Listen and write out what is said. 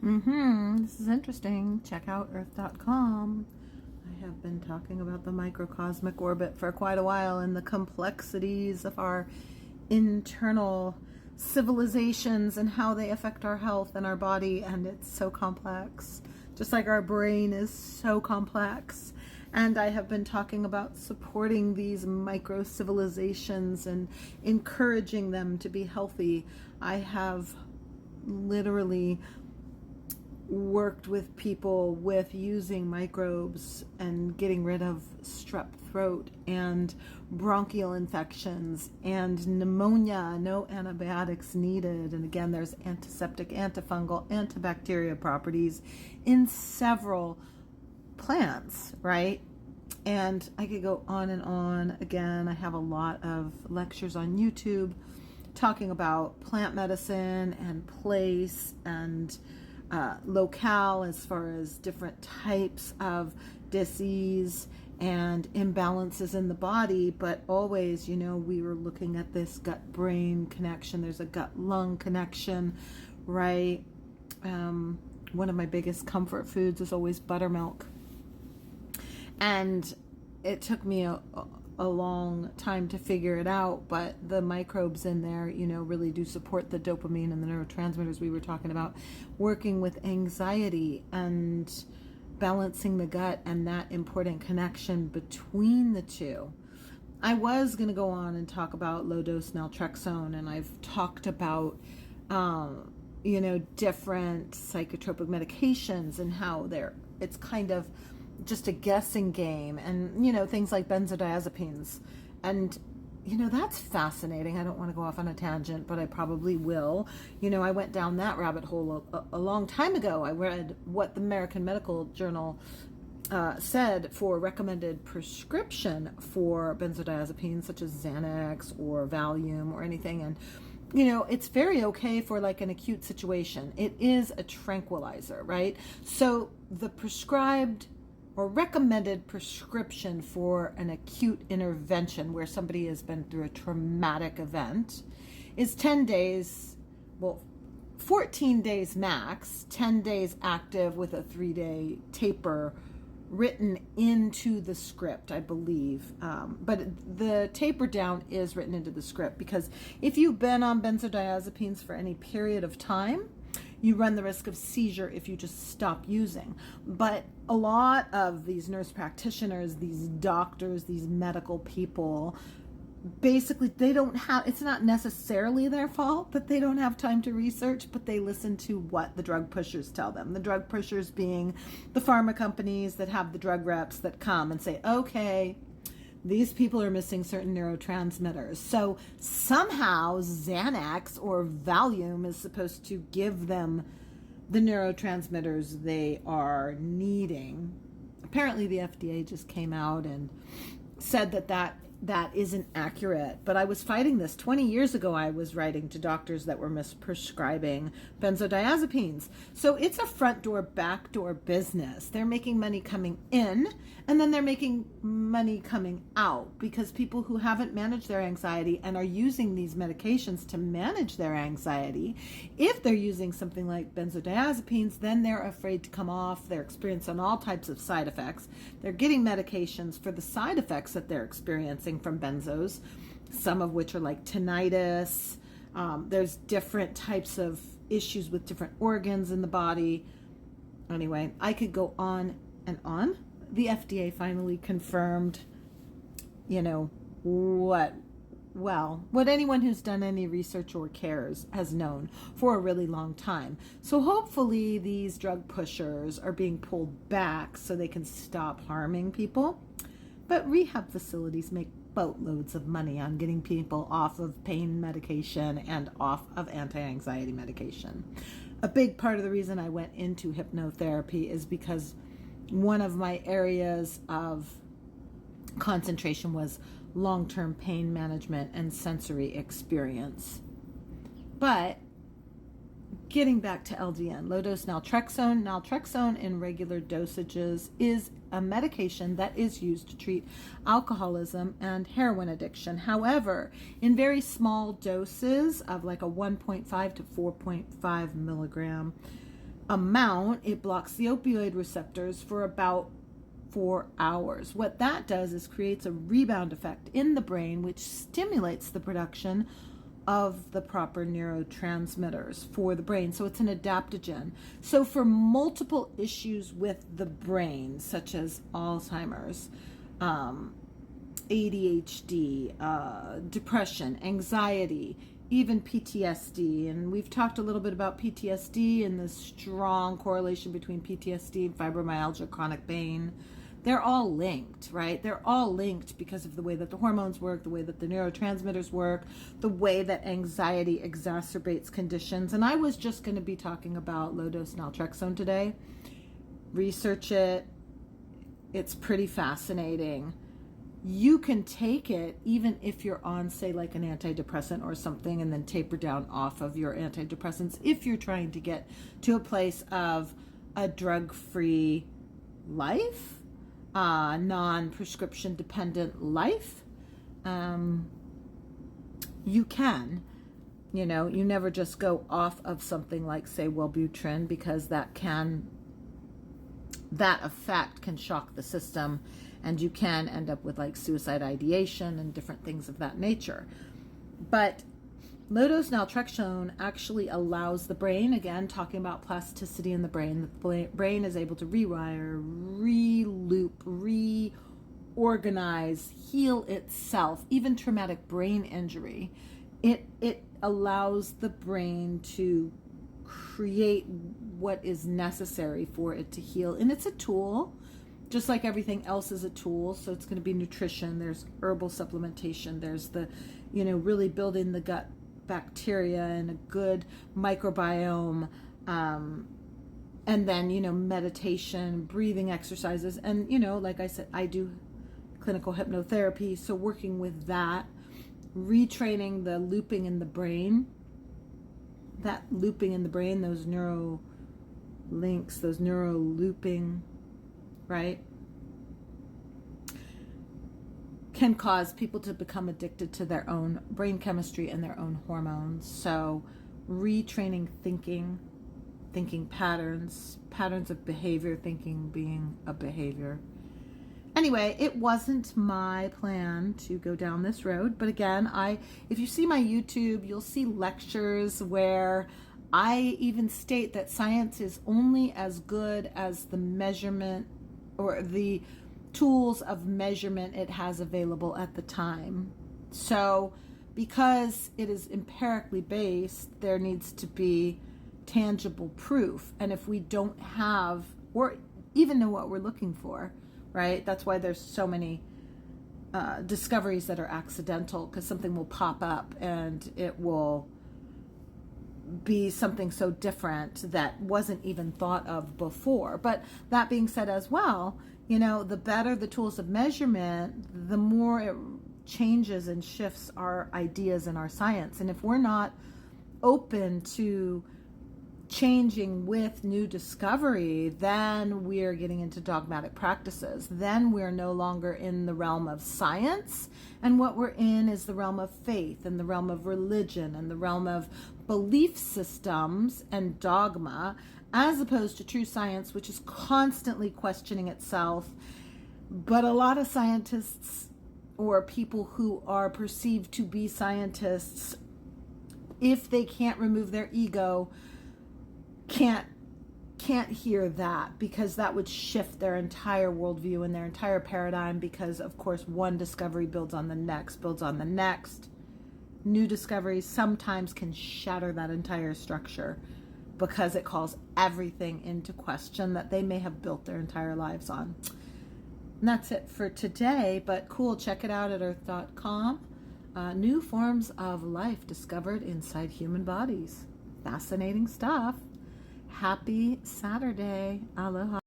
This is interesting. Check out earth.com. I have been talking about the microcosmic orbit for quite a while and the complexities of our internal civilizations and how they affect our health and our body, and it's so complex. Just like our brain is so complex. And I have been talking about supporting these micro civilizations and encouraging them to be healthy. I have literally worked with people with using microbes and getting rid of strep throat and bronchial infections and pneumonia, no antibiotics needed. And again, there's antiseptic, antifungal, antibacterial properties in several plants, right? And I could go on and on. Again, I have a lot of lectures on YouTube talking about plant medicine and place and locale as far as different types of disease and imbalances in the body. But always, we were looking at this gut-brain connection. There's a gut-lung connection, right? One of my biggest comfort foods is always buttermilk. And it took me a long time to figure it out, but the microbes in there, really do support the dopamine and the neurotransmitters we were talking about, working with anxiety and balancing the gut and that important connection between the two. I was going to go on and talk about low-dose naltrexone, and I've talked about different psychotropic medications and how it's kind of just a guessing game, and things like benzodiazepines, and that's fascinating. I don't want to go off on a tangent, but I probably will. I went down that rabbit hole a long time ago. I read what the American Medical Journal said for recommended prescription for benzodiazepines, such as Xanax or Valium or anything, and it's very okay for like an acute situation. It is a tranquilizer, right? So the prescribed or recommended prescription for an acute intervention where somebody has been through a traumatic event is 10 days, 14 days max, 10 days active with a 3-day taper written into the script, I believe. But the taper down is written into the script, because if you've been on benzodiazepines for any period of time, you run the risk of seizure if you just stop using. But a lot of these nurse practitioners, these doctors, these medical people, basically it's not necessarily their fault that they don't have time to research, but they listen to what the drug pushers tell them. The drug pushers being the pharma companies that have the drug reps that come and say, okay, these people are missing certain neurotransmitters. So somehow Xanax or Valium is supposed to give them the neurotransmitters they are needing. Apparently the FDA just came out and said that isn't accurate. But I was fighting this 20 years ago. I was writing to doctors that were misprescribing benzodiazepines. So it's a front door, back door business. They're making money coming in, and then they're making money coming out, because people who haven't managed their anxiety and are using these medications to manage their anxiety, if they're using something like benzodiazepines, then they're afraid to come off. They're experiencing all types of side effects. They're getting medications for the side effects that they're experiencing from benzos, some of which are like tinnitus. There's different types of issues with different organs in the body. Anyway, I could go on and on. The FDA finally confirmed, what anyone who's done any research or cares has known for a really long time. So hopefully these drug pushers are being pulled back so they can stop harming people. But rehab facilities make boatloads of money on getting people off of pain medication and off of anti-anxiety medication. A big part of the reason I went into hypnotherapy is because one of my areas of concentration was long-term pain management and sensory experience. But getting back to LDN, low-dose naltrexone. Naltrexone in regular dosages is a medication that is used to treat alcoholism and heroin addiction. However, in very small doses of like a 1.5 to 4.5 milligram amount, it blocks the opioid receptors for about 4 hours. What that does is creates a rebound effect in the brain, which stimulates the production of the proper neurotransmitters for the brain. So it's an adaptogen. So for multiple issues with the brain, such as Alzheimer's, ADHD, depression, anxiety, even PTSD. And we've talked a little bit about PTSD and the strong correlation between PTSD and fibromyalgia, chronic pain. They're all linked, right? They're all linked because of the way that the hormones work, the way that the neurotransmitters work, the way that anxiety exacerbates conditions. And I was just going to be talking about low-dose naltrexone today. Research it. It's pretty fascinating. You can take it even if you're on, say, like an antidepressant or something, and then taper down off of your antidepressants if you're trying to get to a place of a drug-free life, non-prescription dependent life. You can, you never just go off of something like, say, Wellbutrin, because that effect can shock the system, and you can end up with like suicide ideation and different things of that nature. But low-dose naltrexone actually allows the brain, again, talking about plasticity in the brain, the brain is able to rewire, re-loop, reorganize, heal itself, even traumatic brain injury. It allows the brain to create what is necessary for it to heal. And it's a tool, just like everything else is a tool. So it's going to be nutrition, there's herbal supplementation, there's the, really building the gut bacteria and a good microbiome, and then, meditation, breathing exercises. And, like I said, I do clinical hypnotherapy. So working with that, retraining the looping in the brain, those neuro links, those neuro looping, right, can cause people to become addicted to their own brain chemistry and their own hormones. So retraining thinking patterns of behavior, thinking being a behavior. Anyway, it wasn't my plan to go down this road, but again, if you see my YouTube, you'll see lectures where I even state that science is only as good as the measurement or the tools of measurement it has available at the time. So because it is empirically based, there needs to be tangible proof. And if we don't have or even know what we're looking for, right? That's why there's so many discoveries that are accidental, because something will pop up and it will be something so different that wasn't even thought of before. But that being said as well, the better the tools of measurement, the more it changes and shifts our ideas and our science. And if we're not open to changing with new discovery, then we're getting into dogmatic practices. Then we're no longer in the realm of science, and what we're in is the realm of faith and the realm of religion and the realm of belief systems and dogma, as opposed to true science, which is constantly questioning itself. But a lot of scientists, or people who are perceived to be scientists, if they can't remove their ego, can't hear that, because that would shift their entire worldview and their entire paradigm, because of course one discovery builds on the next. New discoveries sometimes can shatter that entire structure because it calls everything into question that they may have built their entire lives on. And that's it for today, but cool, check it out at earth.com. New forms of life discovered inside human bodies. Fascinating stuff. Happy Saturday. Aloha.